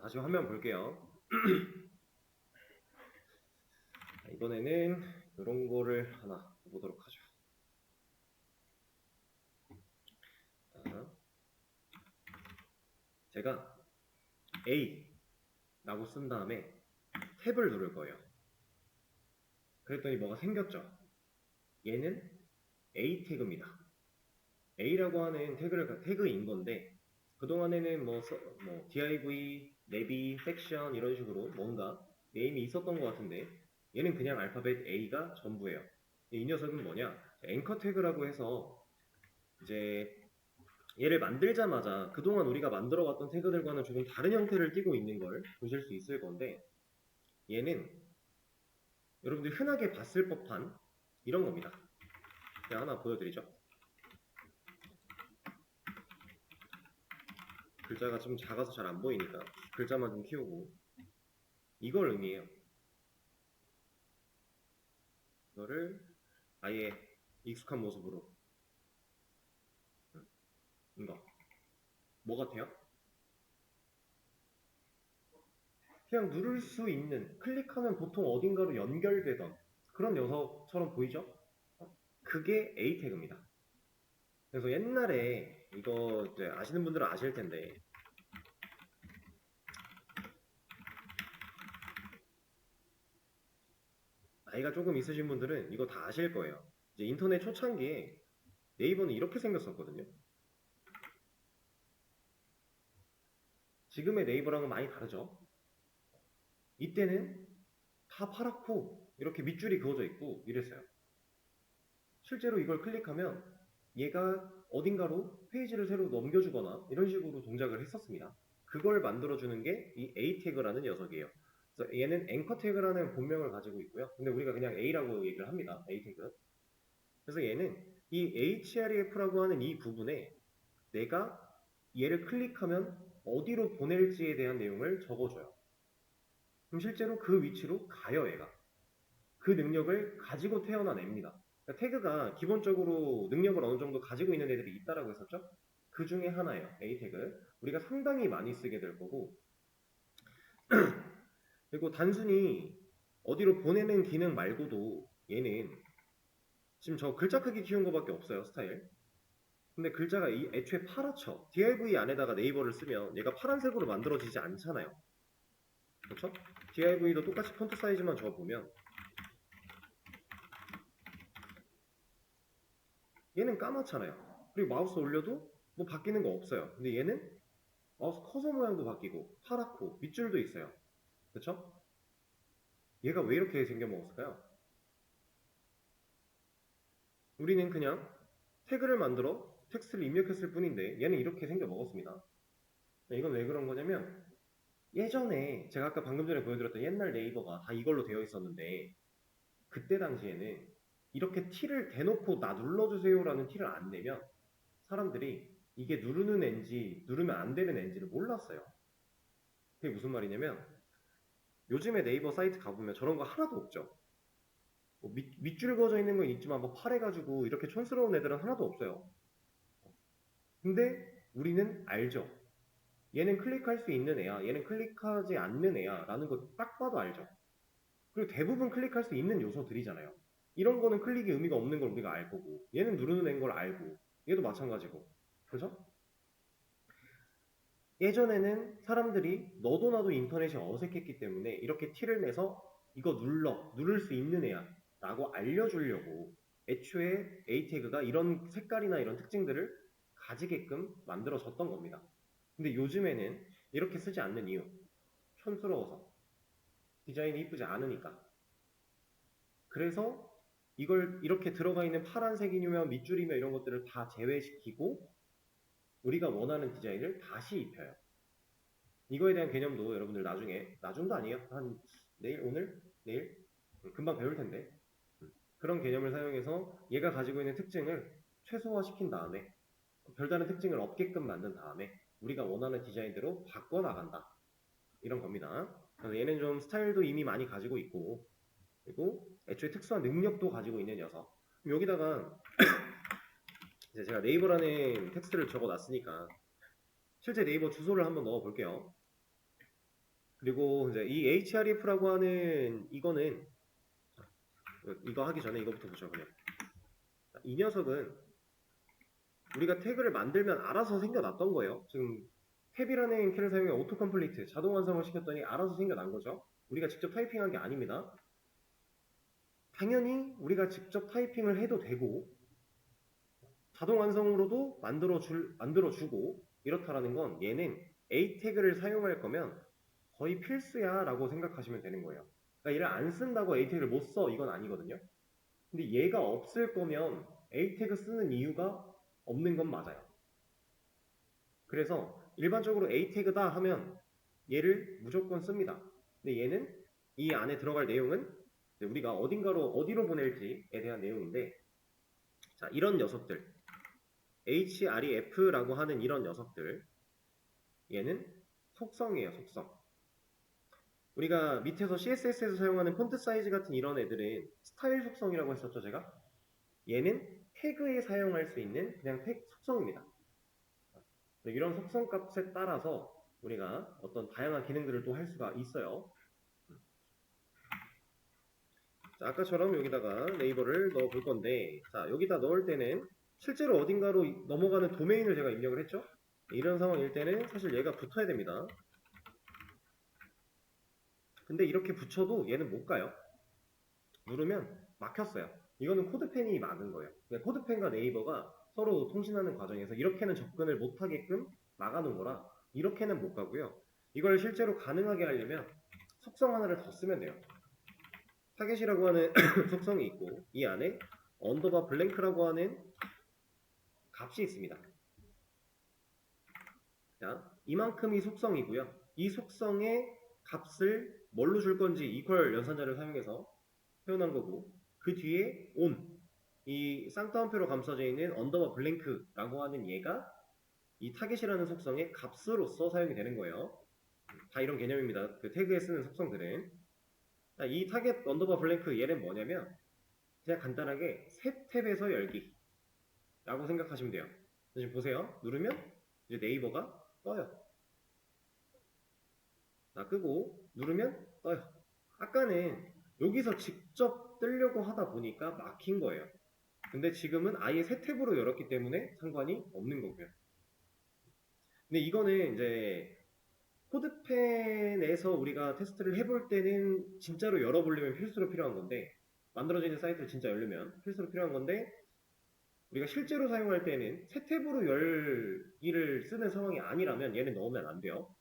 다시 화면 볼게요. 이번에는 이런 거를 하나 보도록 하죠. 제가 A라고 쓴 다음에 탭을 누를 거예요. 그랬더니 뭐가 생겼죠? 얘는 A 태그입니다. A라고 하는 태그인 건데 그동안에는 뭐 div, 내비, 섹션 이런 식으로 뭔가 네임이 있었던 것 같은데 얘는 그냥 알파벳 A가 전부예요. 이 녀석은 뭐냐? 앵커 태그라고 해서 이제 얘를 만들자마자 그동안 우리가 만들어왔던 태그들과는 조금 다른 형태를 띠고 있는 걸 보실 수 있을 건데 얘는 여러분들이 흔하게 봤을 법한 이런 겁니다. 제가 하나 보여드리죠. 글자가 좀 작아서 잘 안 보이니까 글자만 좀 키우고 이걸 의미해요. 이거를 아예 익숙한 모습으로 이거 뭐 같아요? 그냥 누를 수 있는 클릭하면 보통 어딘가로 연결되던 그런 녀석처럼 보이죠? 그게 A 태그입니다. 그래서 옛날에 이거 이제 아시는 분들은 아실 텐데 나이가 조금 있으신 분들은 이거 다 아실 거예요. 이제 인터넷 초창기에 네이버는 이렇게 생겼었거든요. 지금의 네이버랑은 많이 다르죠. 이때는 다 파랗고 이렇게 밑줄이 그어져 있고 이랬어요. 실제로 이걸 클릭하면 얘가 어딘가로 페이지를 새로 넘겨주거나 이런 식으로 동작을 했었습니다. 그걸 만들어주는 게 이 A 태그라는 녀석이에요. 그래서 얘는 앵커 태그라는 본명을 가지고 있고요. 근데 우리가 그냥 A라고 얘기를 합니다. A 태그. 그래서 얘는 이 href라고 하는 이 부분에 내가 얘를 클릭하면 어디로 보낼지에 대한 내용을 적어줘요. 그럼 실제로 그 위치로 가요, 얘가. 그 능력을 가지고 태어난 애입니다. 그러니까 태그가 기본적으로 능력을 어느 정도 가지고 있는 애들이 있다라고 했었죠? 그 중에 하나예요, A 태그. 우리가 상당히 많이 쓰게 될 거고, 그리고 단순히 어디로 보내는 기능 말고도 얘는 지금 저 글자 크기 키운 거밖에 없어요, 스타일. 근데 글자가 애초에 파랗죠. div 안에다가 네이버를 쓰면 얘가 파란색으로 만들어지지 않잖아요. 그렇죠? div도 똑같이 폰트 사이즈만 적어보면 얘는 까맣잖아요. 그리고 마우스 올려도 뭐 바뀌는 거 없어요. 근데 얘는 마우스 커서 모양도 바뀌고 파랗고 밑줄도 있어요. 그렇죠? 얘가 왜 이렇게 생겨먹었을까요? 우리는 그냥 태그를 만들어 텍스트를 입력했을 뿐인데 얘는 이렇게 생겨먹었습니다. 이건 왜 그런 거냐면 예전에 제가 아까 방금 전에 보여드렸던 옛날 네이버가 다 이걸로 되어 있었는데 그때 당시에는 이렇게 티를 대놓고 나 눌러주세요라는 티를 안 내면 사람들이 이게 누르는 앤지 누르면 안 되는 앤지를 몰랐어요. 그게 무슨 말이냐면 요즘에 네이버 사이트 가보면 저런 거 하나도 없죠. 뭐 밑줄 그어져 있는 건 있지만 뭐 파래가지고 이렇게 촌스러운 애들은 하나도 없어요. 근데 우리는 알죠. 얘는 클릭할 수 있는 애야, 얘는 클릭하지 않는 애야 라는 거 딱 봐도 알죠. 그리고 대부분 클릭할 수 있는 요소들이잖아요. 이런 거는 클릭이 의미가 없는 걸 우리가 알 거고 얘는 누르는 애인 걸 알고 얘도 마찬가지고 그죠? 예전에는 사람들이 너도 나도 인터넷이 어색했기 때문에 이렇게 티를 내서 이거 누를 수 있는 애야 라고 알려주려고 애초에 A 태그가 이런 색깔이나 이런 특징들을 가지게끔 만들어졌던 겁니다. 근데 요즘에는 이렇게 쓰지 않는 이유 촌스러워서 디자인이 이쁘지 않으니까 그래서 이걸 이렇게 들어가 있는 파란색이면 밑줄이며 이런 것들을 다 제외시키고 우리가 원하는 디자인을 다시 입혀요. 이거에 대한 개념도 여러분들 나중도 아니에요. 한 내일, 오늘, 내일 금방 배울 텐데 그런 개념을 사용해서 얘가 가지고 있는 특징을 최소화시킨 다음에 별다른 특징을 없게끔 만든 다음에 우리가 원하는 디자인대로 바꿔나간다. 이런 겁니다. 그래서 얘는 좀 스타일도 이미 많이 가지고 있고 그리고 애초에 특수한 능력도 가지고 있는 녀석. 여기다가 이제 제가 네이버라는 텍스트를 적어놨으니까 실제 네이버 주소를 한번 넣어볼게요. 그리고 이제 이 href라고 하는 이거는 이거 하기 전에 이거부터 보죠. 그냥 이 녀석은 우리가 태그를 만들면 알아서 생겨났던 거예요. 지금 탭이라는 키를 사용해 오토 컴플리트 자동 완성을 시켰더니 알아서 생겨난 거죠. 우리가 직접 타이핑한 게 아닙니다. 당연히 우리가 직접 타이핑을 해도 되고 자동 완성으로도 만들어주고 이렇다라는 건 얘는 A 태그를 사용할 거면 거의 필수야 라고 생각하시면 되는 거예요. 그러니까 얘를 안 쓴다고 A 태그를 못 써 이건 아니거든요. 근데 얘가 없을 거면 A 태그 쓰는 이유가 없는 건 맞아요. 그래서 일반적으로 A 태그다 하면 얘를 무조건 씁니다. 근데 얘는 이 안에 들어갈 내용은 우리가 어디로 보낼지에 대한 내용인데, 자, 이런 녀석들 href라고 하는 이런 녀석들, 얘는 속성이에요. 속성. 우리가 밑에서 CSS에서 사용하는 폰트 사이즈 같은 이런 애들은 스타일 속성이라고 했었죠, 제가. 얘는 태그에 사용할 수 있는 그냥 태그 속성입니다. 이런 속성 값에 따라서 우리가 어떤 다양한 기능들을 또 할 수가 있어요. 자, 아까처럼 여기다가 네이버를 넣어 볼 건데, 자, 여기다 넣을 때는 실제로 어딘가로 넘어가는 도메인을 제가 입력을 했죠. 이런 상황일 때는 사실 얘가 붙어야 됩니다. 근데 이렇게 붙여도 얘는 못 가요. 누르면 막혔어요. 이거는 코드펜이 막은 거예요. 그러니까 코드펜과 네이버가 서로 통신하는 과정에서 이렇게는 접근을 못하게끔 막아놓은 거라 이렇게는 못 가고요. 이걸 실제로 가능하게 하려면 속성 하나를 더 쓰면 돼요. 타겟이라고 하는 속성이 있고 이 안에 언더바 블랭크라고 하는 값이 있습니다. 자, 이만큼이 속성이고요. 이 속성의 값을 뭘로 줄 건지 이퀄 연산자를 사용해서 표현한 거고, 그 뒤에 on, 이 쌍따옴표로 감싸져 있는 언더바 블랭크라고 하는 얘가 이 타겟이라는 속성의 값으로서 사용이 되는 거예요. 다 이런 개념입니다. 그 태그에 쓰는 속성들은. 자, 이 타겟 언더바 블랭크 얘는 뭐냐면 그냥 간단하게 새 탭에서 열기 라고 생각하시면 돼요. 지금 보세요. 누르면 이제 네이버가 떠요. 자, 끄고 누르면 떠요. 아까는 여기서 직접 뜨려고 하다 보니까 막힌 거예요. 근데 지금은 아예 새 탭으로 열었기 때문에 상관이 없는 거고요. 근데 이거는 이제 코드펜에서 우리가 테스트를 해볼 때는 진짜로 열어보려면 필수로 필요한 건데, 만들어져 있는 사이트를 진짜 열려면 필수로 필요한 건데, 우리가 실제로 사용할 때는 새 탭으로 열기를 쓰는 상황이 아니라면 얘는 넣으면 안 돼요.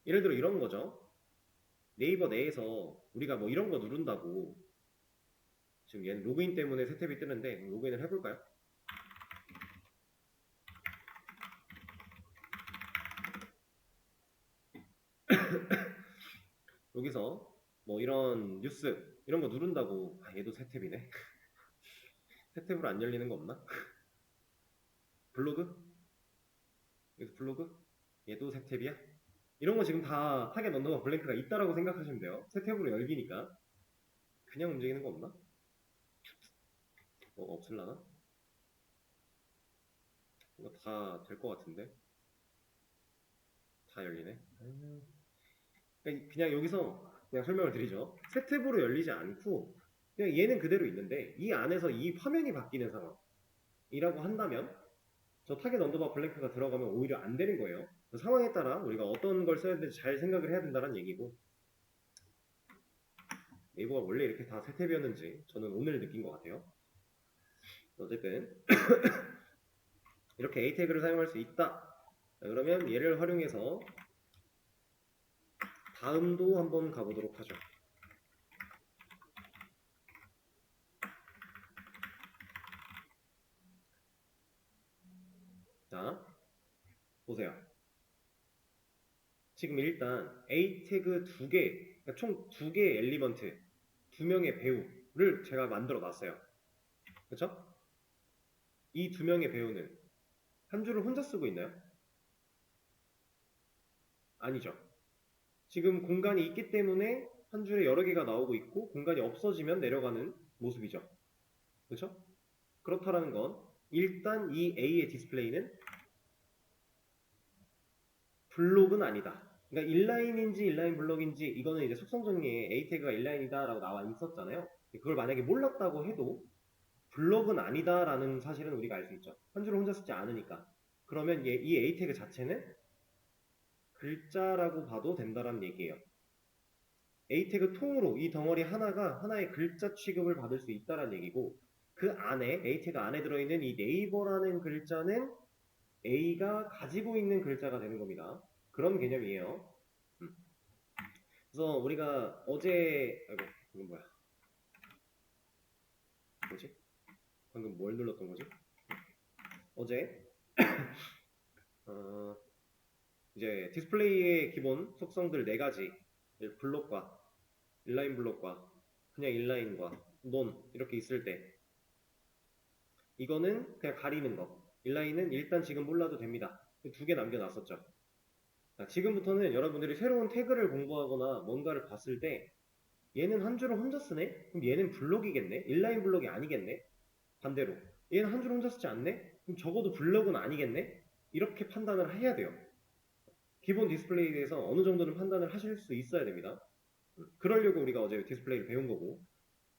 예를 들어 이런 거죠. 네이버 내에서 우리가 뭐 이런 거 누른다고, 지금 얘는 로그인 때문에 새 탭이 뜨는데 로그인을 해볼까요? 여기서 뭐 이런 뉴스 이런 거 누른다고, 아 얘도 새 탭이네. 새 탭으로 안 열리는 거 없나? 블로그? 여기서 블로그? 얘도 새 탭이야? 이런 거 지금 다 타겟 언더바 블랭크가 있다라고 생각하시면 돼요. 새 탭으로 열기니까. 그냥 움직이는 거 없나? 없을라나? 이거 다 될 것 같은데. 다 열리네. 그냥 여기서 그냥 설명을 드리죠. 새 탭으로 열리지 않고 그냥 얘는 그대로 있는데 이 안에서 이 화면이 바뀌는 상황이라고 한다면 저 타겟 언더바 블랭크가 들어가면 오히려 안 되는 거예요. 그 상황에 따라 우리가 어떤 걸 써야 될지 잘 생각을 해야 된다는 얘기고, 네이버가 원래 이렇게 다 새 탭이었는지 저는 오늘 느낀 것 같아요. 어쨌든 이렇게 A 태그를 사용할 수 있다. 자, 그러면 얘를 활용해서 다음도 한번 가보도록 하죠. 자, 보세요. 지금 일단 A 태그 두 개, 그러니까 총 두 개의 엘리먼트, 두 명의 배우를 제가 만들어 놨어요. 그렇죠? 이 두 명의 배우는 한 줄을 혼자 쓰고 있나요? 아니죠. 지금 공간이 있기 때문에 한 줄에 여러 개가 나오고 있고 공간이 없어지면 내려가는 모습이죠. 그렇죠? 그렇다라는 건 일단 이 A의 디스플레이는 블록은 아니다. 그러니까 인라인인지 인라인 블록인지 이거는 이제 속성 정리에 A 태그가 인라인이다라고 나와 있었잖아요. 그걸 만약에 몰랐다고 해도 블록은 아니다라는 사실은 우리가 알 수 있죠. 한 줄을 혼자 쓰지 않으니까. 그러면 이 A 태그 자체는 글자라고 봐도 된다라는 얘기예요. A 태그 통으로 이 덩어리 하나가 하나의 글자 취급을 받을 수 있다라는 얘기고, 그 안에 A 태그 안에 들어있는 이 네이버라는 글자는 A가 가지고 있는 글자가 되는 겁니다. 그런 개념이에요. 그래서 우리가 어제 이건 뭐지? 방금 뭘 눌렀던 거지? 어제 어, 이제 디스플레이의 기본 속성들 네 가지, 블록과 인라인 블록과 그냥 인라인과 논 이렇게 있을 때 이거는 그냥 가리는 거. 인라인은 일단 지금 몰라도 됩니다. 두 개 남겨놨었죠. 자, 지금부터는 여러분들이 새로운 태그를 공부하거나 뭔가를 봤을 때 얘는 한 줄을 혼자 쓰네? 그럼 얘는 블록이겠네? 인라인 블록이 아니겠네? 반대로 얘는 한 줄 혼자 쓰지 않네? 그럼 적어도 블록은 아니겠네? 이렇게 판단을 해야 돼요. 기본 디스플레이에 대해서 어느 정도는 판단을 하실 수 있어야 됩니다. 그러려고 우리가 어제 디스플레이를 배운 거고,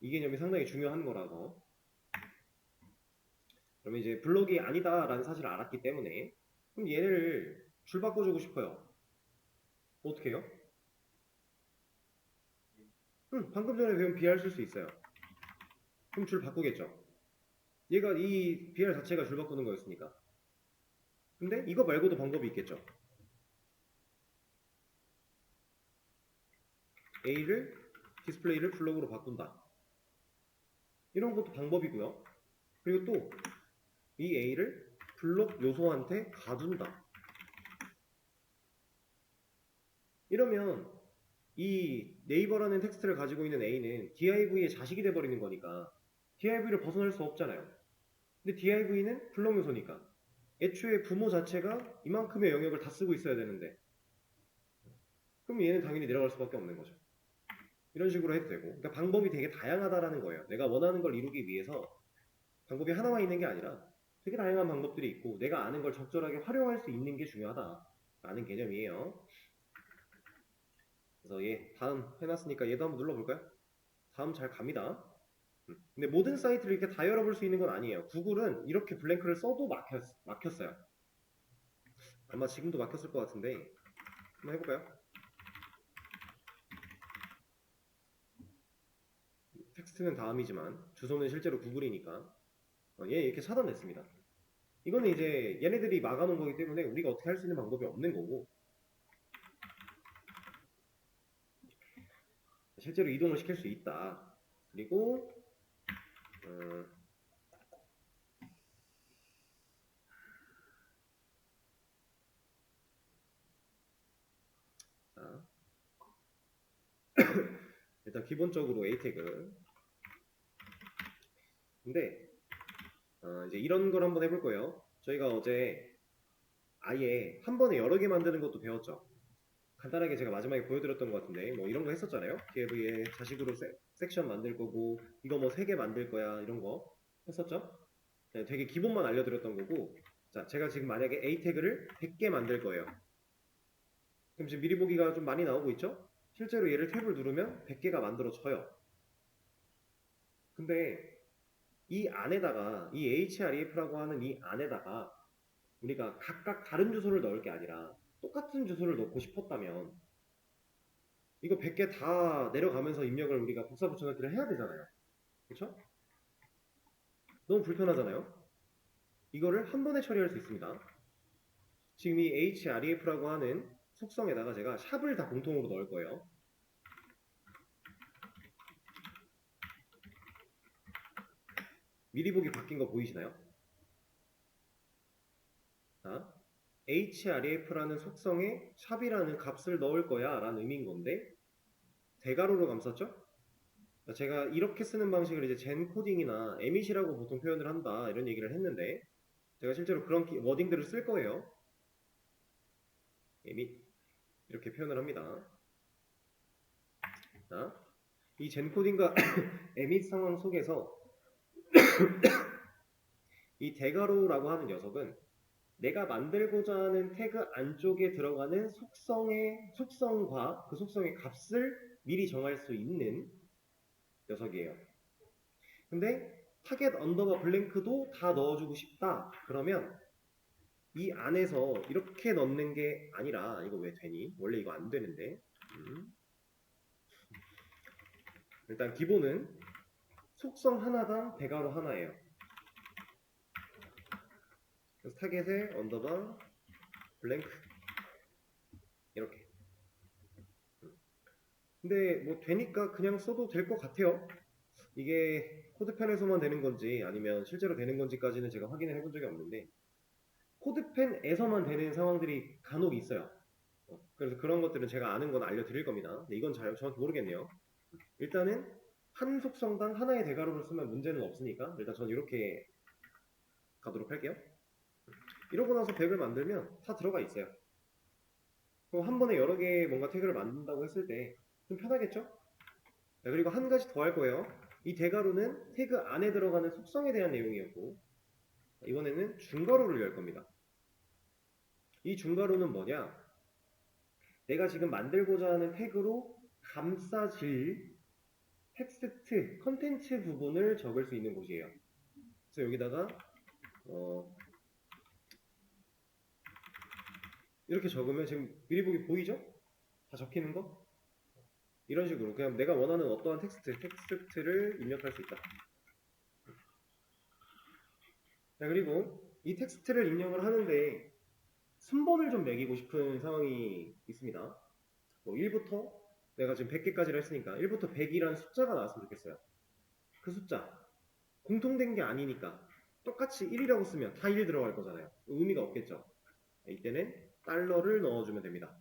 이 개념이 상당히 중요한 거라서. 그러면 이제 블록이 아니다라는 사실을 알았기 때문에 그럼 얘를 줄 바꿔주고 싶어요. 어떻게 해요? 방금 전에 배운 BR 쓸 수 있어요. 그럼 줄 바꾸겠죠. 얘가 이 BR 자체가 줄 바꾸는 거였으니까. 근데 이거 말고도 방법이 있겠죠. A를 디스플레이를 블록으로 바꾼다. 이런 것도 방법이고요. 그리고 또 이 A를 블록 요소한테 가둔다. 이러면 이 네이버라는 텍스트를 가지고 있는 A는 div의 자식이 돼버리는 거니까 div를 벗어날 수 없잖아요. 근데 div는 블록 요소니까 애초에 부모 자체가 이만큼의 영역을 다 쓰고 있어야 되는데 그럼 얘는 당연히 내려갈 수밖에 없는 거죠. 이런 식으로 해도 되고, 그러니까 방법이 되게 다양하다라는 거예요. 내가 원하는 걸 이루기 위해서 방법이 하나만 있는 게 아니라 되게 다양한 방법들이 있고 내가 아는 걸 적절하게 활용할 수 있는 게 중요하다라는 개념이에요. 그래서 얘 다음 해놨으니까 얘도 한번 눌러볼까요? 다음 잘 갑니다. 근데 모든 사이트를 이렇게 다 열어볼 수 있는 건 아니에요. 구글은 이렇게 블랭크를 써도 막혔어요. 아마 지금도 막혔을 것 같은데 한번 해볼까요? 텍스트는 다음이지만 주소는 실제로 구글이니까 얘 이렇게 차단됐습니다. 이거는 이제 얘네들이 막아놓은 거기 때문에 우리가 어떻게 할 수 있는 방법이 없는 거고, 실제로 이동을 시킬 수 있다. 그리고 자, 일단 기본적으로 A 태그. 근데 이제 이런 걸 한번 해볼 거예요. 저희가 어제 아예 한 번에 여러 개 만드는 것도 배웠죠. 간단하게 제가 마지막에 보여드렸던 것 같은데 뭐 이런 거 했었잖아요. DF에 자식으로 섹션 만들 거고 이거 뭐 3개 만들 거야 이런 거 했었죠. 네, 되게 기본만 알려드렸던 거고, 자 제가 지금 만약에 A 태그를 100개 만들 거예요. 그럼 지금 미리 보기가 좀 많이 나오고 있죠? 실제로 얘를 탭을 누르면 100개가 만들어져요. 근데 이 안에다가 이 href라고 하는 이 안에다가 우리가 각각 다른 주소를 넣을 게 아니라 똑같은 주소를 넣고 싶었다면 이거 100개 다 내려가면서 입력을 우리가 복사 붙여넣기를 해야 되잖아요. 그렇죠? 너무 불편하잖아요. 이거를 한 번에 처리할 수 있습니다. 지금 이 href라고 하는 속성에다가 제가 샵을 다 공통으로 넣을 거예요. 미리 보기 바뀐 거 보이시나요? 자, href라는 속성에 샵이라는 값을 넣을 거야 라는 의미인 건데 대괄호로 감쌌죠? 제가 이렇게 쓰는 방식을 이제 젠 코딩이나 emit이라고 보통 표현을 한다 이런 얘기를 했는데 제가 실제로 그런 워딩들을 쓸 거예요. emit 이렇게 표현을 합니다. 자, 이 젠 코딩과 emit 상황 속에서 이 대괄호라고 하는 녀석은 내가 만들고자 하는 태그 안쪽에 들어가는 속성과 그 속성의 값을 미리 정할 수 있는 녀석이에요. 근데 타겟 언더바 블랭크도 다 넣어주고 싶다. 그러면 이 안에서 이렇게 넣는 게 아니라, 이거 왜 되니? 원래 이거 안 되는데. 일단 기본은 속성 하나당 대괄호 하나예요. 그래서 타겟에 언더바 블랭크 이렇게. 근데 뭐 되니까 그냥 써도 될 것 같아요. 이게 코드펜에서만 되는 건지 아니면 실제로 되는 건지까지는 제가 확인을 해본 적이 없는데, 코드펜에서만 되는 상황들이 간혹 있어요. 그래서 그런 것들은 제가 아는 건 알려드릴 겁니다. 근데 이건 잘 정확히 모르겠네요. 일단은 한 속성당 하나의 대괄호를 쓰면 문제는 없으니까 일단 전 이렇게 가도록 할게요. 이러고 나서 100을 만들면 다 들어가 있어요. 그럼 한 번에 여러 개의 뭔가 태그를 만든다고 했을 때 좀 편하겠죠? 자, 그리고 한 가지 더 할 거예요. 이 대괄호는 태그 안에 들어가는 속성에 대한 내용이었고, 이번에는 중괄호를 열 겁니다. 이 중괄호는 뭐냐? 내가 지금 만들고자 하는 태그로 감싸질 텍스트, 컨텐츠 부분을 적을 수 있는 곳이에요. 그래서 여기다가 이렇게 적으면 지금 미리 보기 보이죠? 다 적히는 거? 이런 식으로 그냥 내가 원하는 어떠한 텍스트를 입력할 수 있다. 자, 그리고 이 텍스트를 입력을 하는데 순번을 좀 매기고 싶은 상황이 있습니다. 뭐 1부터 내가 지금 100개까지를 했으니까 1부터 100이라는 숫자가 나왔으면 좋겠어요. 그 숫자 공통된 게 아니니까 똑같이 1이라고 쓰면 다 1 들어갈 거잖아요. 의미가 없겠죠. 이때는 달러를 넣어주면 됩니다.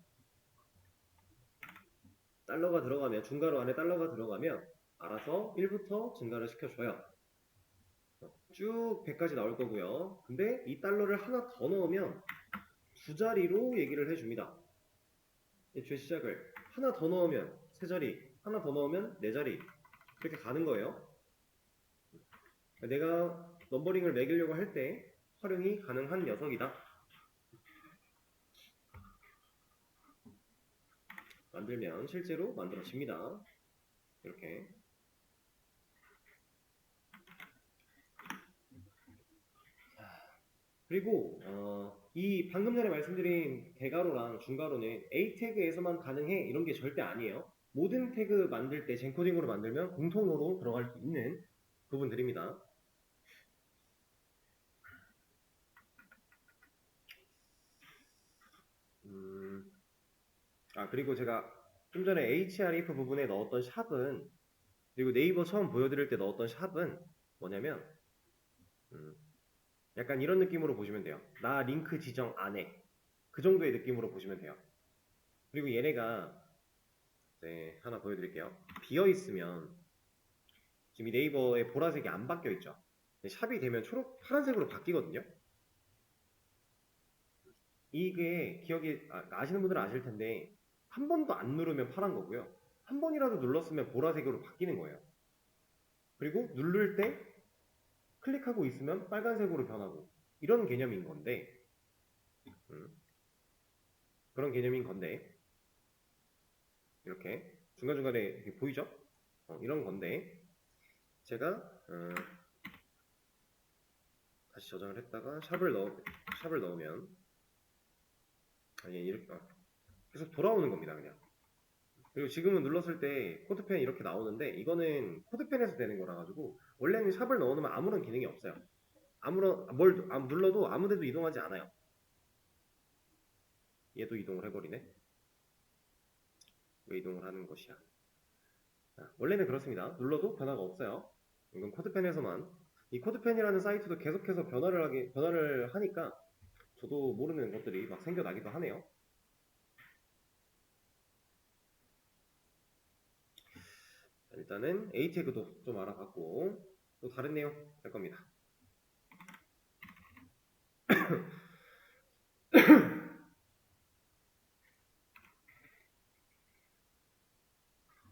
달러가 들어가면, 중괄호 안에 달러가 들어가면 알아서 1부터 증가를 시켜줘요. 쭉 100까지 나올 거고요. 근데 이 달러를 하나 더 넣으면 두 자리로 얘기를 해줍니다. 애초에 시작을 하나 더 넣으면 세 자리, 하나 더 넣으면 네 자리, 이렇게 가는 거예요. 내가 넘버링을 매기려고 할 때 활용이 가능한 녀석이다. 만들면 실제로 만들어집니다. 이렇게. 그리고 이 방금 전에 말씀드린 대괄호랑 중괄호는 A 태그에서만 가능해 이런 게 절대 아니에요. 모든 태그 만들 때 젠코딩으로 만들면 공통으로 들어갈 수 있는 부분들입니다. 그리고 제가 좀 전에 href 부분에 넣었던 샵은, 그리고 네이버 처음 보여드릴 때 넣었던 샵은 뭐냐면 약간 이런 느낌으로 보시면 돼요. 나 링크 지정 안 해. 그 정도의 느낌으로 보시면 돼요. 그리고 얘네가 하나 보여드릴게요. 비어있으면 지금 이 네이버의 보라색이 안 바뀌어있죠. 샵이 되면 파란색으로 바뀌거든요. 이게 아시는 분들은 아실 텐데 한 번도 안 누르면 파란 거고요. 한 번이라도 눌렀으면 보라색으로 바뀌는 거예요. 그리고 누를 때 클릭하고 있으면 빨간색으로 변하고 이런 개념인 건데 그런 개념인 건데 이렇게 중간중간에 이렇게 보이죠? 이런 건데 제가 다시 저장을 했다가 샵을 넣으면 이렇게 계속 돌아오는 겁니다. 그냥. 그리고 지금은 눌렀을 때 코드펜이 이렇게 나오는데 이거는 코드펜에서 되는 거라 가지고 원래는 샵을 넣어놓으면 아무런 기능이 없어요. 눌러도 아무데도 이동하지 않아요. 얘도 이동을 해버리네. 왜 이동을 하는 것이야? 원래는 그렇습니다. 눌러도 변화가 없어요. 이건 코드펜에서만. 이 코드펜이라는 사이트도 계속해서 변화를 하니까 저도 모르는 것들이 막 생겨나기도 하네요. 일단은 A 태그도 좀 알아봤고 또 다른 내용 할 겁니다.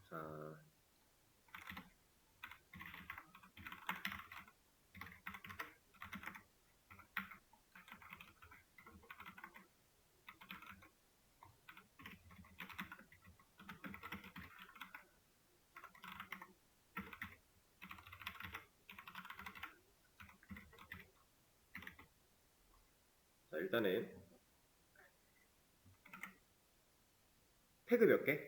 자, 일단은 태그 몇 개?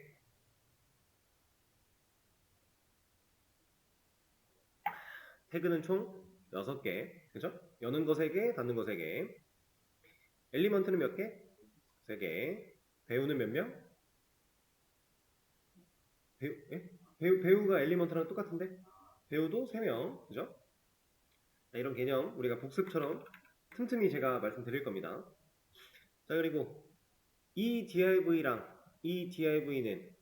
태그는 총 6개. 그죠? 여는 거 3개, 닫는 거 3개. 엘리먼트는 몇 개? 3개. 배우는 몇 명? 배우가 엘리먼트랑 똑같은데? 배우도 3명. 그죠? 자, 이런 개념 우리가 복습처럼 틈틈이 제가 말씀드릴 겁니다. 자, 그리고 이 div랑 이 div는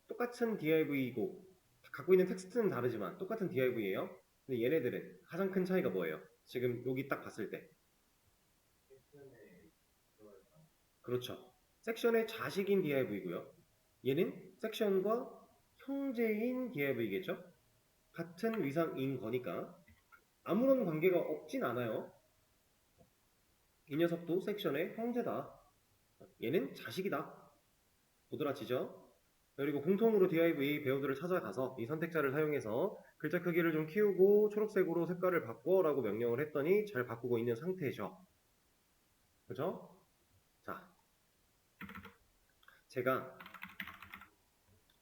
똑같은 div이고 갖고 있는 텍스트는 다르지만 똑같은 div예요. 근데 얘네들은 가장 큰 차이가 뭐예요? 지금 여기 딱 봤을 때. 그렇죠. 섹션의 자식인 div이고요. 얘는 섹션과 형제인 div겠죠? 같은 위상인 거니까 아무런 관계가 없진 않아요. 이 녀석도 섹션의 형제다. 얘는 자식이다. 도드라치죠? 그리고 공통으로 div 배우들을 찾아가서 이 선택자를 사용해서 글자 크기를 좀 키우고 초록색으로 색깔을 바꿔라고 명령을 했더니 잘 바꾸고 있는 상태죠. 그죠? 자, 제가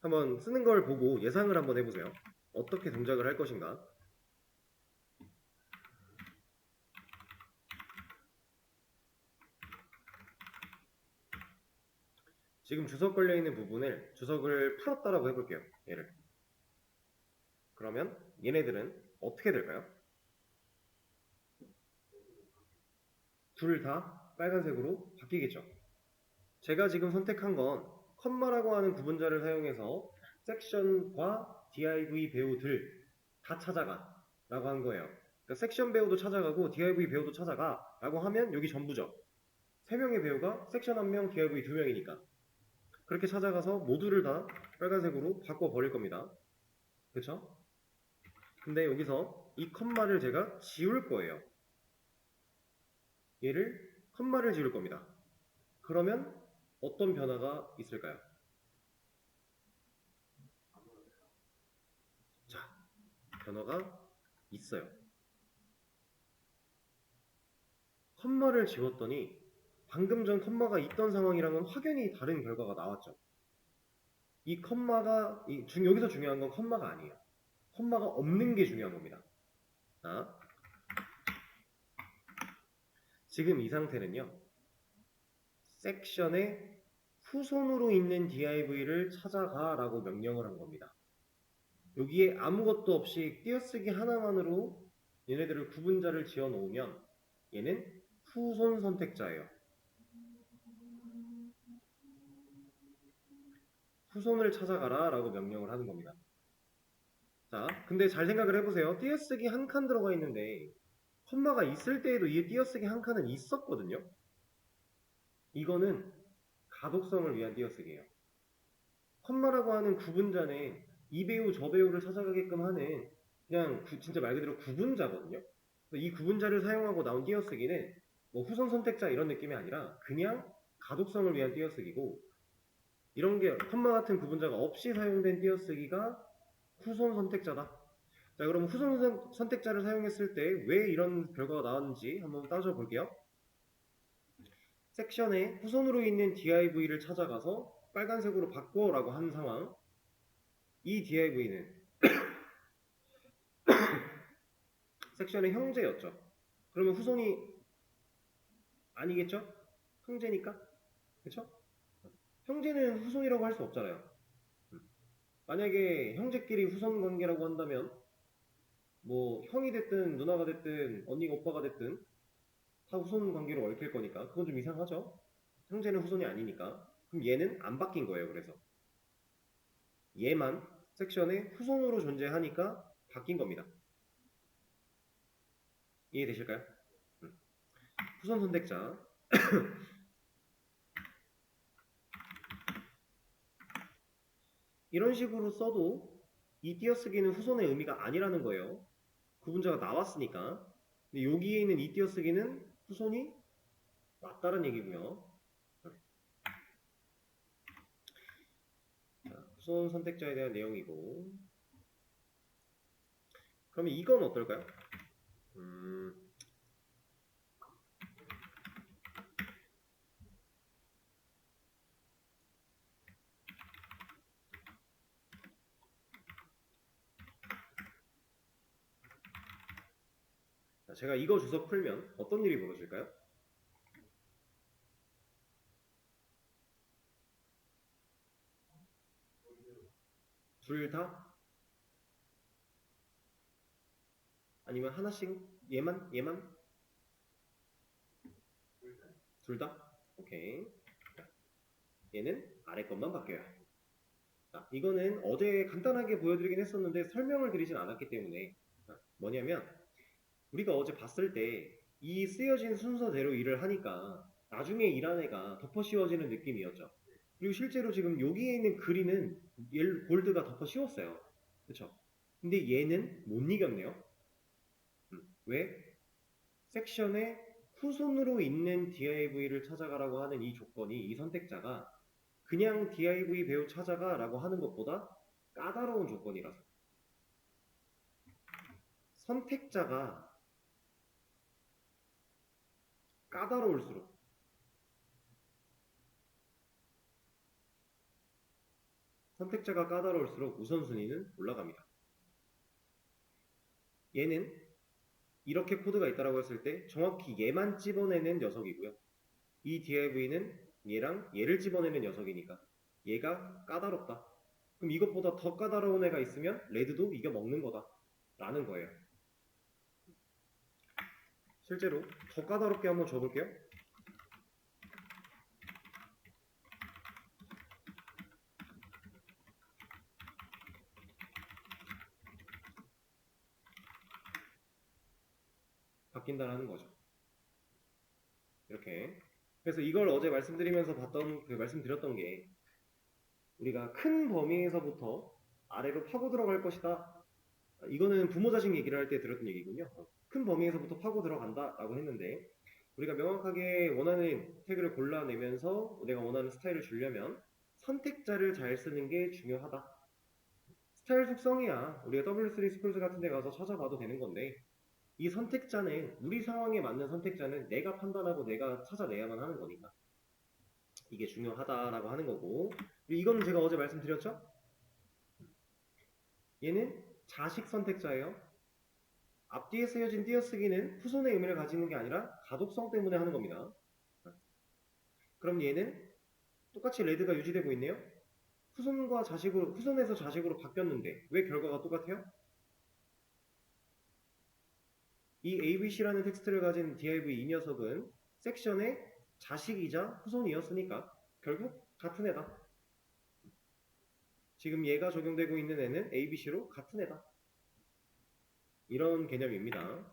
한번 쓰는 걸 보고 예상을 한번 해보세요. 어떻게 동작을 할 것인가? 지금 주석 걸려있는 부분을 주석을 풀었다라고 해볼게요. 얘를. 그러면 얘네들은 어떻게 될까요? 둘 다 빨간색으로 바뀌겠죠. 제가 지금 선택한 건 컴마라고 하는 구분자를 사용해서 섹션과 div 배우들 다 찾아가 라고 한 거예요. 그러니까 섹션 배우도 찾아가고 div 배우도 찾아가 라고 하면 여기 전부죠. 3명의 배우가 섹션 1명, div 2명이니까 그렇게 찾아가서 모두를 다 빨간색으로 바꿔버릴 겁니다. 그쵸? 근데 여기서 이 컴마를 제가 지울 거예요. 얘를 컴마를 지울 겁니다. 그러면 어떤 변화가 있을까요? 자, 변화가 있어요. 컴마를 지웠더니 방금 전 컴마가 있던 상황이랑은 확연히 다른 결과가 나왔죠. 이 컴마가 여기서 중요한 건 컴마가 아니에요. 컴마가 없는 게 중요한 겁니다. 자, 지금 이 상태는요. 섹션의 후손으로 있는 div를 찾아가 라고 명령을 한 겁니다. 여기에 아무것도 없이 띄어쓰기 하나만으로 얘네들을 구분자를 지어 놓으면 얘는 후손 선택자예요. 후손을 찾아가라 라고 명령을 하는 겁니다. 자, 근데 잘 생각을 해보세요. 띄어쓰기 한 칸 들어가 있는데 컴마가 있을 때에도 이 띄어쓰기 한 칸은 있었거든요. 이거는 가독성을 위한 띄어쓰기예요. 컴마라고 하는 구분자는 이 배우 저 배우를 찾아가게끔 하는 그냥 진짜 말 그대로 구분자거든요. 이 구분자를 사용하고 나온 띄어쓰기는 뭐 후손 선택자 이런 느낌이 아니라 그냥 가독성을 위한 띄어쓰기고 이런 게 컴마 같은 구분자가 없이 사용된 띄어쓰기가 후손 선택자다. 자, 그럼 후손 선택자를 사용했을 때 왜 이런 결과가 나왔는지 한번 따져볼게요. 섹션에 후손으로 있는 div를 찾아가서 빨간색으로 바꿔라고 한 상황. 이 div는 섹션의 형제였죠. 그러면 후손이 아니겠죠? 형제니까? 그쵸? 형제는 후손이라고 할 수 없잖아요. 만약에 형제끼리 후손 관계라고 한다면 뭐 형이 됐든 누나가 됐든 언니가 오빠가 됐든 다 후손 관계로 얽힐 거니까 그건 좀 이상하죠? 형제는 후손이 아니니까. 그럼 얘는 안 바뀐 거예요. 그래서 얘만 섹션에 후손으로 존재하니까 바뀐 겁니다. 이해되실까요? 후손 선택자 이런 식으로 써도 이 띄어쓰기는 후손의 의미가 아니라는 거예요. 구분자가 나왔으니까. 근데 여기에 있는 이 띄어쓰기는 후손이 맞다는 얘기고요. 자, 후손 선택자에 대한 내용이고 그러면 이건 어떨까요? 제가 이거 주석 풀면 어떤 일이 벌어질까요? 둘 다? 아니면 하나씩? 얘만? 얘만? 둘 다? 오케이. 얘는 아래 것만 바뀌어요. 자, 이거는 어제 간단하게 보여드리긴 했었는데 설명을 드리진 않았기 때문에 뭐냐면 우리가 어제 봤을 때 이 쓰여진 순서대로 일을 하니까 나중에 일한 애가 덮어 씌워지는 느낌이었죠. 그리고 실제로 지금 여기에 있는 그리는 골드가 덮어 씌웠어요. 그쵸? 근데 얘는 못 이겼네요. 왜? 섹션에 후손으로 있는 DIV를 찾아가라고 하는 이 조건이 이 선택자가 그냥 div 배우 찾아가 라고 하는 것보다 까다로운 조건이라서 선택자가 까다로울수록 우선순위는 올라갑니다. 얘는 이렇게 코드가 있다고 했을 때 정확히 얘만 집어내는 녀석이고요. 이 div는 얘랑 얘를 집어내는 녀석이니까 얘가 까다롭다. 그럼 이것보다 더 까다로운 애가 있으면 레드도 이겨 먹는 거다 라는 거예요. 실제로 더 까다롭게 한번 줘볼게요. 바뀐다라는 거죠. 이렇게. 그래서 이걸 어제 말씀드리면서 말씀드렸던 게 우리가 큰 범위에서부터 아래로 파고 들어갈 것이다. 이거는 부모 자식 얘기를 할 때 들었던 얘기군요. 큰 범위에서부터 파고 들어간다라고 했는데 우리가 명확하게 원하는 태그를 골라내면서 내가 원하는 스타일을 주려면 선택자를 잘 쓰는 게 중요하다. 스타일 속성이야 우리가 W3 스쿨즈 같은 데 가서 찾아봐도 되는 건데 이 선택자는 우리 상황에 맞는 선택자는 내가 판단하고 내가 찾아내야만 하는 거니까 이게 중요하다라고 하는 거고 이거는 제가 어제 말씀드렸죠? 얘는 자식 선택자예요. 앞뒤에 쓰여진 띄어쓰기는 후손의 의미를 가지는 게 아니라 가독성 때문에 하는 겁니다. 그럼 얘는 똑같이 레드가 유지되고 있네요. 후손에서 자식으로 바뀌었는데 왜 결과가 똑같아요? 이 ABC라는 텍스트를 가진 div 이 녀석은 섹션의 자식이자 후손이었으니까 결국 같은 애다. 지금 얘가 적용되고 있는 애는 ABC로 같은 애다. 이런 개념입니다.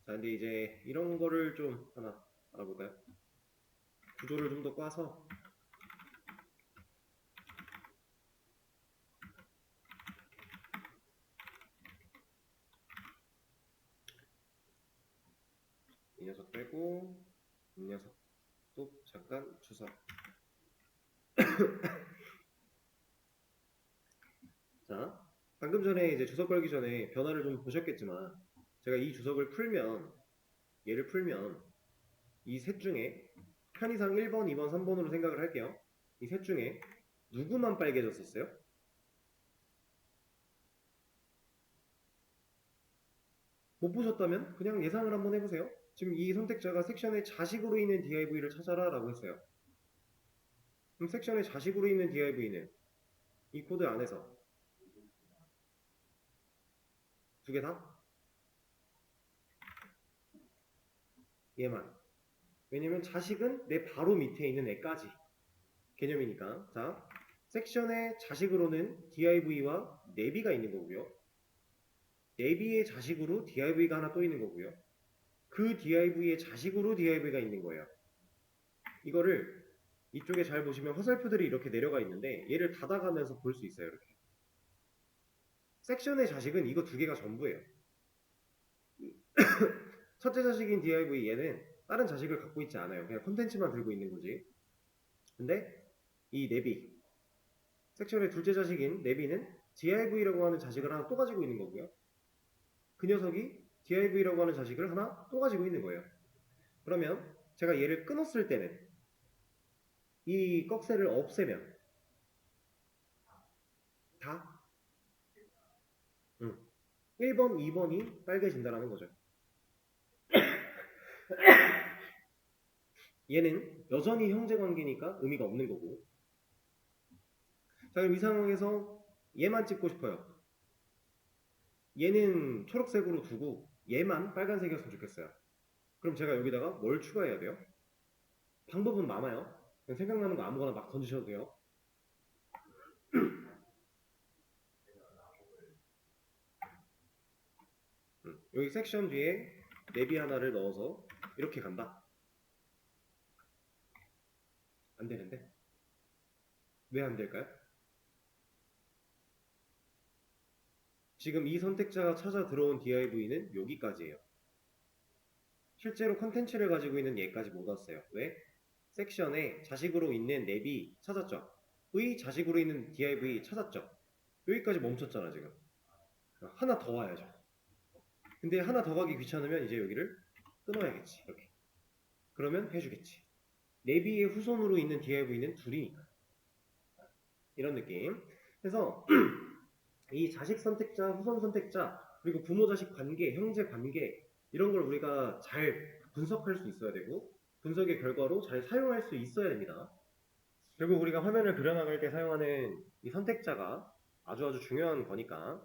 자, 근데 이제 이런 거를 좀 하나 알아볼까요? 구조를 좀 더 꽈서 이 녀석 빼고 이 녀석도 잠깐 주석. 자, 방금 전에 이제 주석 걸기 전에 변화를 좀 보셨겠지만 제가 이 주석을 풀면 얘를 풀면 이 셋 중에 편의상 1번, 2번, 3번으로 생각을 할게요. 이 셋 중에 누구만 빨개졌었어요? 못 보셨다면 그냥 예상을 한번 해보세요. 지금 이 선택자가 섹션의 자식으로 있는 div를 찾아라 라고 했어요. 그럼 섹션의 자식으로 있는 div는 이 코드 안에서 두 개 다? 얘만. 왜냐면 자식은 내 바로 밑에 있는 애까지 개념이니까. 자, 섹션의 자식으로는 div와 내비가 있는 거고요. 내비의 자식으로 div가 하나 또 있는 거고요. 그 div의 자식으로 div가 있는 거예요. 이거를 이쪽에 잘 보시면 화살표들이 이렇게 내려가 있는데 얘를 닫아가면서 볼 수 있어요. 이렇게. 섹션의 자식은 이거 두 개가 전부예요. 첫째 자식인 div 얘는 다른 자식을 갖고 있지 않아요. 그냥 콘텐츠만 들고 있는 거지. 근데 이 내비 섹션의 둘째 자식인 내비는 div라고 하는 자식을 하나 또 가지고 있는 거고요. 그 녀석이 div라고 하는 자식을 하나 또 가지고 있는 거예요. 그러면 제가 얘를 끊었을 때는 이 꺽쇠를 없애면 다 1번, 2번이 빨개진다라는 거죠. 얘는 여전히 형제 관계니까 의미가 없는 거고. 자, 그럼 이 상황에서 얘만 찍고 싶어요. 얘는 초록색으로 두고 얘만 빨간색이었으면 좋겠어요. 그럼 제가 여기다가 뭘 추가해야 돼요? 방법은 많아요. 그냥 생각나는 거 아무거나 막 던지셔도 돼요. 여기 섹션 뒤에 내비 하나를 넣어서 이렇게 간다. 안 되는데? 왜 안 될까요? 지금 이 선택자가 찾아 들어온 DIV는 여기까지예요. 실제로 컨텐츠를 가지고 있는 얘까지 못 왔어요. 왜? 섹션에 자식으로 있는 랩이 찾았죠. V 자식으로 있는 div 찾았죠. 여기까지 멈췄잖아 지금. 하나 더 와야죠. 근데 하나 더 가기 귀찮으면 이제 여기를 끊어야겠지. 이렇게. 그러면 해주겠지. 랩의 후손으로 있는 div는 둘이니까. 이런 느낌. 그래서 이 자식 선택자, 후손 선택자, 그리고 부모 자식 관계, 형제 관계 이런 걸 우리가 잘 분석할 수 있어야 되고 분석의 결과로 잘 사용할 수 있어야 됩니다. 결국 우리가 화면을 그려나갈 때 사용하는 이 선택자가 아주 중요한 거니까.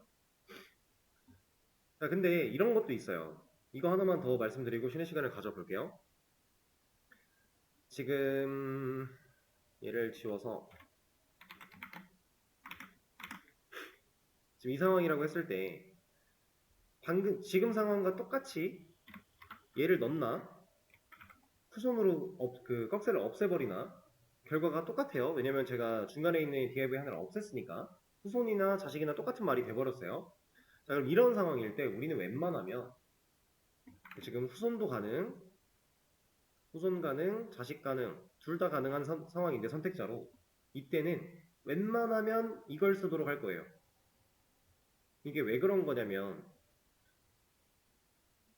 자, 근데 이런 것도 있어요. 이거 하나만 더 말씀드리고 쉬는 시간을 가져볼게요. 지금 얘를 지워서 지금 이 상황이라고 했을 때 방금 지금 상황과 똑같이 얘를 넣나 후손으로 그 꺽쇠를 없애버리나 결과가 똑같아요. 왜냐면 제가 중간에 있는 div 하나를 없앴으니까 후손이나 자식이나 똑같은 말이 돼버렸어요. 자, 그럼 이런 상황일 때 우리는 웬만하면 지금 후손도 가능, 후손 가능, 자식 가능 둘 다 가능한 상황인데 선택자로 이때는 웬만하면 이걸 쓰도록 할 거예요. 이게 왜 그런 거냐면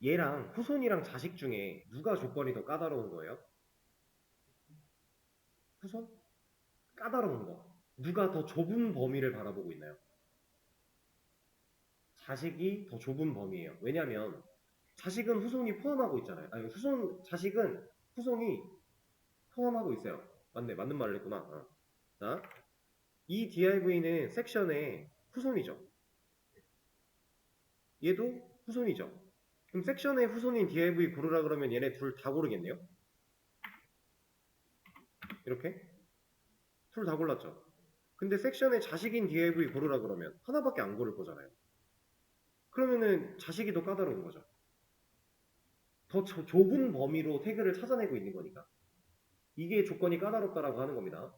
얘랑 후손이랑 자식 중에 누가 조건이 더 까다로운 거예요? 후손? 까다로운 거. 누가 더 좁은 범위를 바라보고 있나요? 자식이 더 좁은 범위예요. 왜냐면 자식은 후손이 포함하고 있잖아요. 아니 자식은 후손이 포함하고 있어요. 맞네, 맞는 말을 했구나. 자, 이 div는 섹션의 후손이죠. 얘도 후손이죠. 그럼 섹션의 후손인 div 고르라 그러면 얘네 둘 다 고르겠네요. 이렇게 둘 다 골랐죠. 근데 섹션의 자식인 div 고르라 그러면 하나밖에 안 고를 거잖아요. 그러면은 자식이 더 까다로운 거죠. 더 좁은 범위로 태그를 찾아내고 있는 거니까. 이게 조건이 까다롭다라고 하는 겁니다.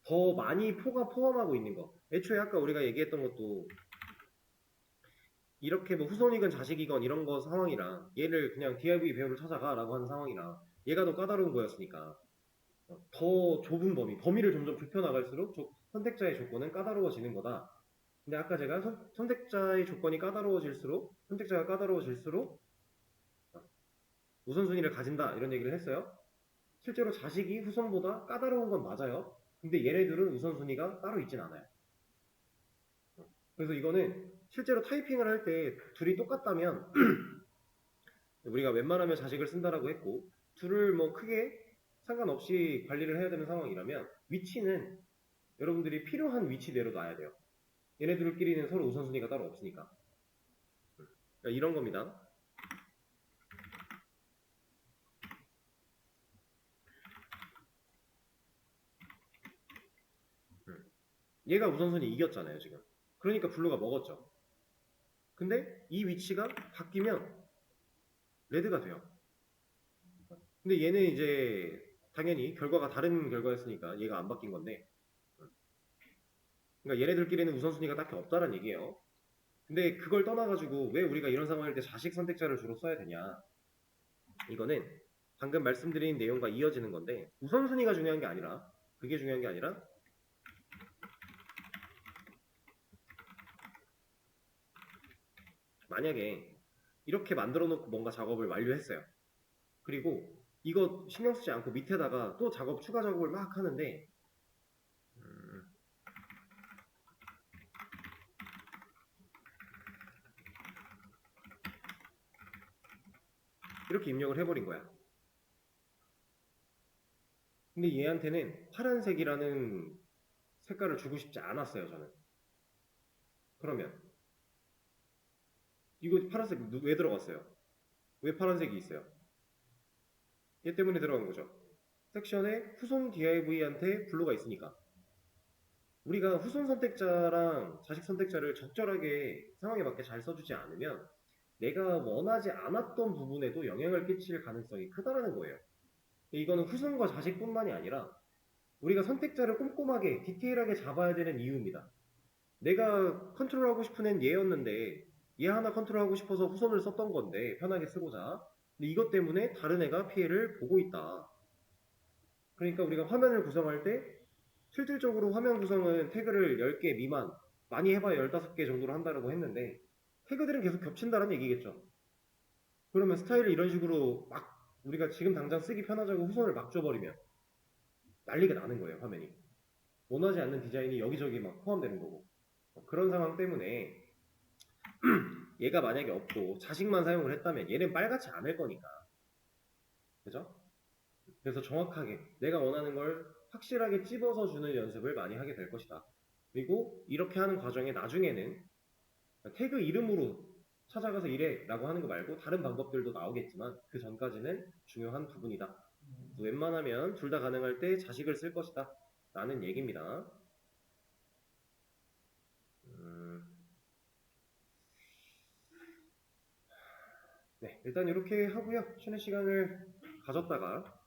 더 많이 포가 포함하고 있는 거. 애초에 아까 우리가 얘기했던 것도 이렇게 뭐 후손이건 자식이건 이런 거 상황이랑 얘를 그냥 div 배우를 찾아가라고 하는 상황이랑 얘가 더 까다로운 거였으니까 더 좁은 범위를 점점 좁혀 나갈수록 선택자의 조건은 까다로워지는 거다. 근데 아까 제가 선택자의 조건이 선택자가 까다로워질수록 우선순위를 가진다 이런 얘기를 했어요. 실제로 자식이 후손보다 까다로운 건 맞아요. 근데 얘네들은 우선순위가 따로 있진 않아요. 그래서 이거는 실제로 타이핑을 할 때 둘이 똑같다면 우리가 웬만하면 자식을 쓴다라고 했고 둘을 뭐 크게 상관없이 관리를 해야 되는 상황이라면 위치는 여러분들이 필요한 위치대로 놔야 돼요. 얘네들끼리는 서로 우선순위가 따로 없으니까. 그러니까 이런 겁니다. 얘가 우선순위 이겼잖아요 지금. 그러니까 블루가 먹었죠. 근데 이 위치가 바뀌면 레드가 돼요. 근데 얘는 이제 당연히 결과가 다른 결과였으니까 얘가 안 바뀐 건데 그러니까 얘네들끼리는 우선순위가 딱히 없다는 얘기예요. 근데 그걸 떠나가지고 왜 우리가 이런 상황일 때 자식 선택자를 주로 써야 되냐 이거는 방금 말씀드린 내용과 이어지는 건데 우선순위가 중요한 게 아니라 그게 중요한 게 아니라 만약에 이렇게 만들어 놓고 뭔가 작업을 완료했어요. 그리고 이거 신경 쓰지 않고 밑에다가 또 추가 작업을 막 하는데 이렇게 입력을 해버린 거야. 근데 얘한테는 파란색이라는 색깔을 주고 싶지 않았어요, 저는. 그러면 이거 파란색 왜 들어갔어요? 왜 파란색이 있어요? 얘 때문에 들어간 거죠. 섹션에 후손 div한테 블루가 있으니까. 우리가 후손 선택자랑 자식 선택자를 적절하게 상황에 맞게 잘 써주지 않으면 내가 원하지 않았던 부분에도 영향을 끼칠 가능성이 크다라는 거예요. 이거는 후손과 자식뿐만이 아니라 우리가 선택자를 꼼꼼하게 디테일하게 잡아야 되는 이유입니다. 내가 컨트롤하고 싶은 애는 얘였는데 얘 하나 컨트롤하고 싶어서 후손을 썼던 건데 편하게 쓰고자. 근데 이것 때문에 다른 애가 피해를 보고 있다. 그러니까 우리가 화면을 구성할 때 실질적으로 화면 구성은 태그를 10개 미만, 많이 해봐야 15개 정도로 한다고 했는데 태그들은 계속 겹친다는 얘기겠죠. 그러면 스타일을 이런 식으로 막 우리가 지금 당장 쓰기 편하자고 후손을 막 줘버리면 난리가 나는 거예요, 화면이. 원하지 않는 디자인이 여기저기 막 포함되는 거고. 그런 상황 때문에 얘가 만약에 없고 자식만 사용을 했다면 얘는 빨갛지 않을 거니까. 그죠? 그래서 정확하게 내가 원하는 걸 확실하게 찝어서 주는 연습을 많이 하게 될 것이다. 그리고 이렇게 하는 과정에 나중에는 태그 이름으로 찾아가서 이래 라고 하는 거 말고 다른 방법들도 나오겠지만 그 전까지는 중요한 부분이다. 웬만하면 둘 다 가능할 때 자식을 쓸 것이다 라는 얘기입니다. 네, 일단 이렇게 하고요. 쉬는 시간을 가졌다가